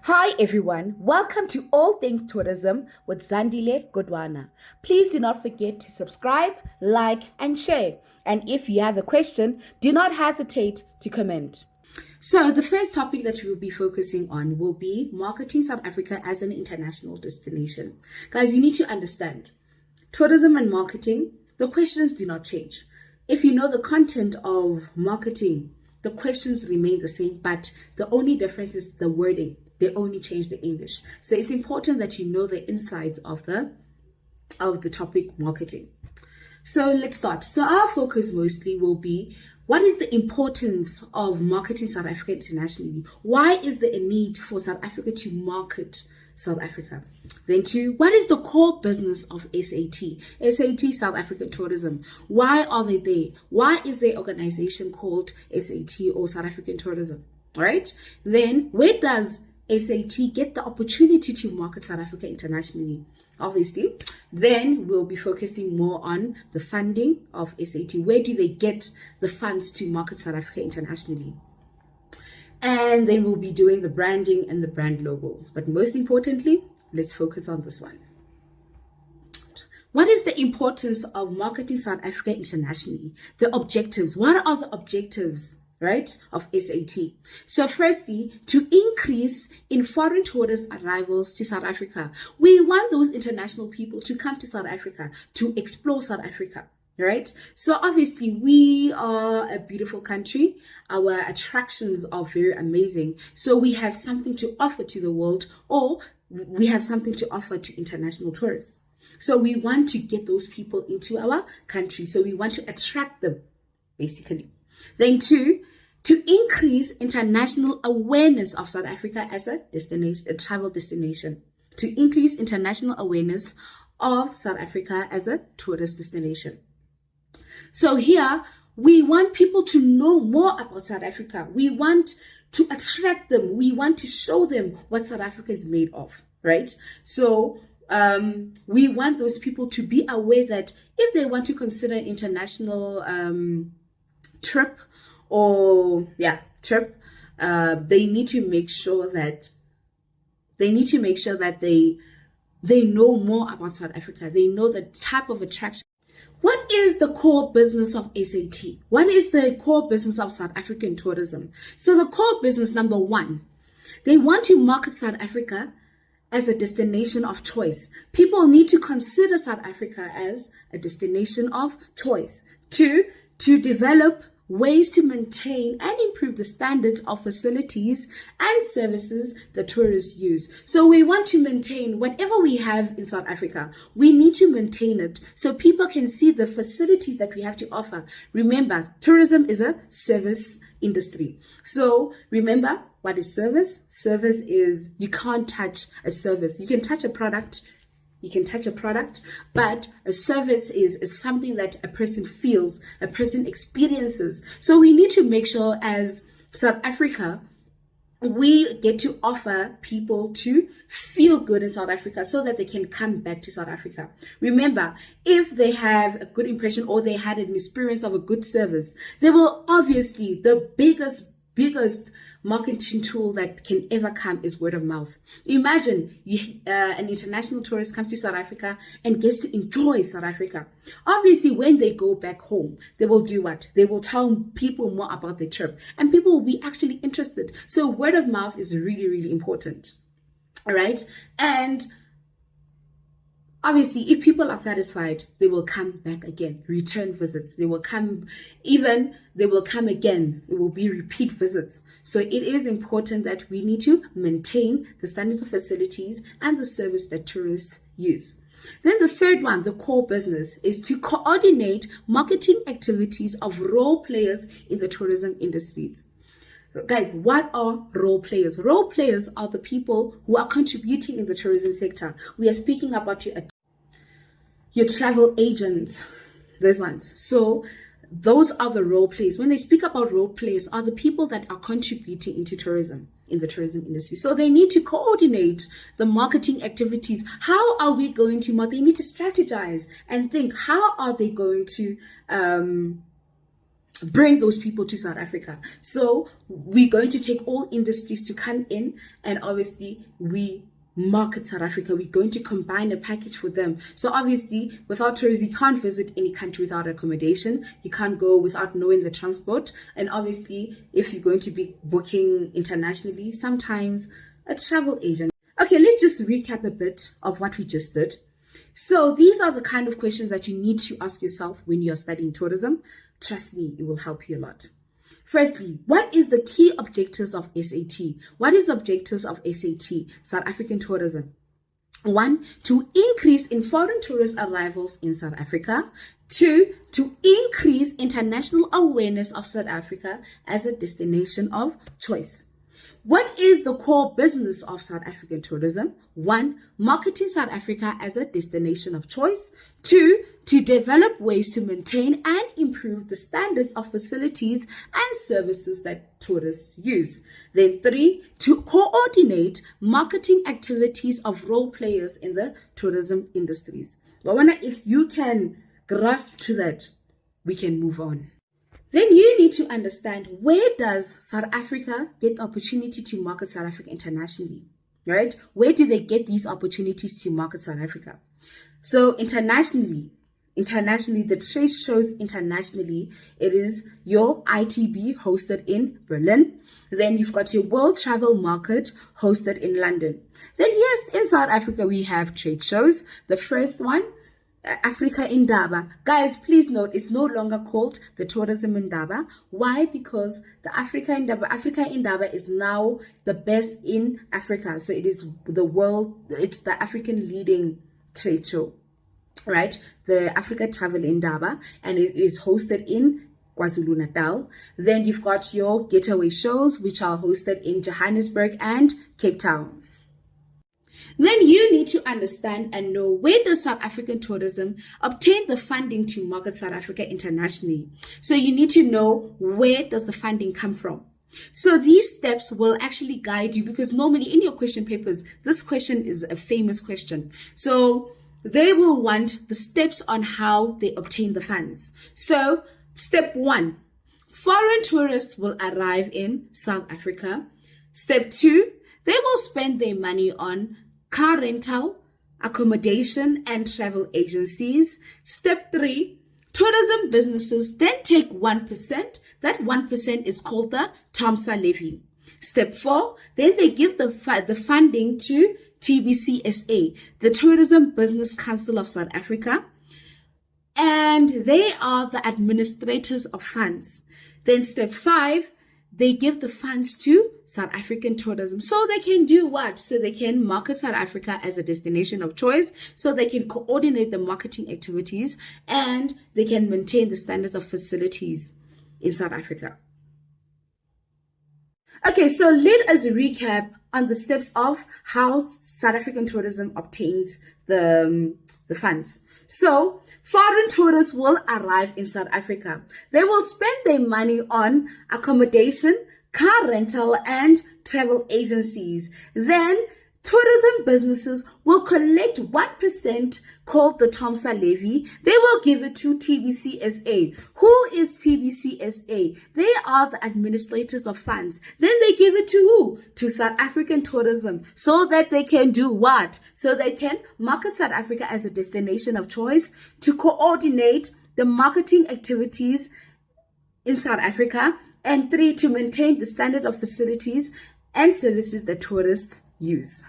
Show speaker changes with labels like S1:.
S1: Hi everyone, welcome to All Things Tourism with Zandile Godwana. Please do not forget to subscribe, like and share. And if you have a question, do not hesitate to comment. So the first topic that we will be focusing on will be marketing South Africa as an international destination. Guys, you need to understand, tourism and marketing, the questions do not change. If you know the content of marketing, the questions remain the same, but the only difference is the wording. They only change the English. So it's important that you know the insides of the topic marketing. So let's start. So our focus mostly will be, what is the importance of marketing South Africa internationally? Why is there a need for South Africa to market South Africa? Then two, what is the core business of SAT? SAT, South African Tourism. Why are they there? Why is their organization called SAT or South African Tourism? All right. Then where does SAT get the opportunity to market South Africa internationally? Obviously, then we'll be focusing more on the funding of SAT. Where do they get the funds to market South Africa internationally? And then we'll be doing the branding and the brand logo. But most importantly, let's focus on this one. What is the importance of marketing South Africa internationally? The objectives. What are the objectives, right, of SAT? So firstly, to increase in foreign tourist arrivals to South Africa. We want those international people to come to South Africa, to explore South Africa, right? So obviously we are a beautiful country. Our attractions are very amazing. So we have something to offer to the world, or we have something to offer to international tourists. So we want to get those people into our country. So we want to attract them, basically. Then two, to increase international awareness of South Africa as a destination, a travel destination. To increase international awareness of South Africa as a tourist destination. So here, we want people to know more about South Africa. We want to attract them. We want to show them what South Africa is made of, right? So we want those people to be aware that if they want to consider an international trip, they need to make sure that they know more about South Africa. They know the type of attraction. What is the core business of SAT? What is the core business of South African tourism? So the core business, number one, they want to market South Africa as a destination of choice. People need to consider South Africa as a destination of choice. Two, to develop ways to maintain and improve the standards of facilities and services that tourists use. So we want to maintain whatever we have in South Africa. We need to maintain it so people can see the facilities that we have to offer. Remember, tourism is a service industry. So remember, what is service? Service is, you can't touch a service. You can touch a product. You can touch a product, but a service is something that a person feels, a person experiences. So we need to make sure as South Africa, we get to offer people to feel good in South Africa so that they can come back to South Africa. Remember, if they have a good impression or they had an experience of a good service, they will obviously, the biggest marketing tool that can ever come is word of mouth. Imagine an international tourist comes to South Africa and gets to enjoy South Africa. Obviously, when they go back home, they will do what? They will tell people more about the trip and people will be actually interested. So word of mouth is really, really important. All right. And obviously, if people are satisfied, they will come back again, return visits. They will come again. It will be repeat visits. So it is important that we need to maintain the standards of facilities and the service that tourists use. Then the third one, the core business, is to coordinate marketing activities of role players in the tourism industries. Guys, what are role players? Role players are the people who are contributing in the tourism sector. We are speaking about your travel agents, those ones. So those are the role players. When they speak about role players, are the people that are contributing into tourism, in the tourism industry. So they need to coordinate the marketing activities. How are we going to market? They need to strategize and think, how are they going to bring those people to South Africa. So we're going to take all industries to come in, and obviously we market South Africa. We're going to combine a package for them. So obviously, without tourism, you can't visit any country without accommodation. You can't go without knowing the transport. And obviously, if you're going to be booking internationally, sometimes a travel agent. Okay, let's just recap a bit of what we just did. So these are the kind of questions that you need to ask yourself when you're studying tourism. Trust me, it will help you a lot. Firstly, what is the key objectives of SAT? What is the objectives of SAT, South African tourism? 1, to increase in foreign tourist arrivals in South Africa. 2, to increase international awareness of South Africa as a destination of choice. What is the core business of South African tourism? 1, marketing South Africa as a destination of choice. 2, to develop ways to maintain and improve the standards of facilities and services that tourists use. Then 3, to coordinate marketing activities of role players in the tourism industries. Lawana, if you can grasp to that, we can move on. Then you need to understand, where does South Africa get the opportunity to market South Africa internationally, right? Where do they get these opportunities to market South Africa? So internationally, the trade shows internationally, it is your ITB hosted in Berlin. Then you've got your World Travel Market hosted in London. Then yes, in South Africa, we have trade shows. The first one, Africa Indaba. Guys, please note, it's no longer called the Tourism Indaba. Why? Because the Africa Indaba is now the best in Africa. So it is it's the African leading trade show, right? The Africa Travel Indaba, and it is hosted in KwaZulu-Natal. Then you've got your getaway shows, which are hosted in Johannesburg and Cape Town. Then you need to understand and know, where does South African tourism obtain the funding to market South Africa internationally. So you need to know, where does the funding come from? So these steps will actually guide you, because normally in your question papers, this question is a famous question. So they will want the steps on how they obtain the funds. So step 1, foreign tourists will arrive in South Africa. Step 2, they will spend their money on car rental, accommodation, and travel agencies. Step 3, tourism businesses then take 1%. That 1% is called the TOMSA levy. Step 4, then they give the funding to TBCSA, the Tourism Business Council of South Africa, and they are the administrators of funds. Then step 5, they give the funds to South African tourism. So they can do what? So they can market South Africa as a destination of choice. So they can coordinate the marketing activities, and they can maintain the standards of facilities in South Africa. Okay, so let us recap on the steps of how South African tourism obtains the funds. So foreign tourists will arrive in South Africa. They will spend their money on accommodation, car rental, and travel agencies. Then tourism businesses will collect 1% called the TOMSA levy. They will give it to TBCSA. Who is TBCSA? They are the administrators of funds. Then they give it to who? To South African tourism, so that they can do what? So they can market South Africa as a destination of choice, to coordinate the marketing activities in South Africa, and 3, to maintain the standard of facilities and services that tourists use.